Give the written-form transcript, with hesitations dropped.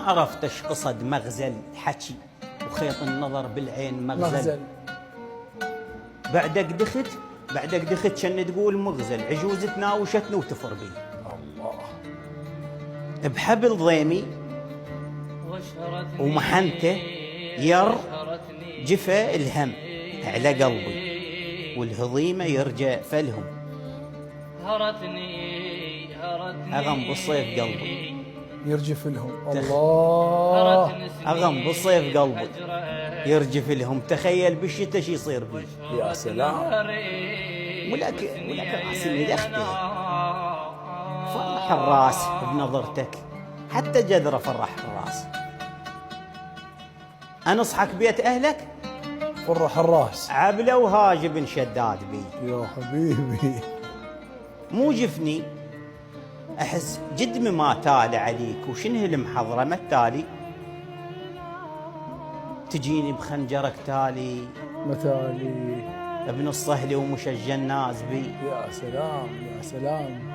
عرفت ايش قصد مغزل حكي وخيط النظر بالعين مغزل. بعدك دخت كان تقول مغزل عجوز تناوشتني وتفر بي الله بحبل ضيمي ومحنته ير جفا الهم على قلبي والهضيمة يرجع فلهم أغم بالصيف قلبي يرجف لهم. الله أغم بالصيف قلبي يرجف لهم. تخيل بالشتاء شي يصير بي. يا سلام. ولك راسي مدخته فرح الراس بنظرتك حتى جذره فرح الراس. أنصحك بيت أهلك فرح الراس عبلة وهاجب شداد بي يا حبيبي. مو جفني أحس جد ما تالي عليك وشنه المحضرة ما التالي تجيني بخنجرك تالي متالي ابن الصهلي ومشجع الناس بي. يا سلام يا سلام.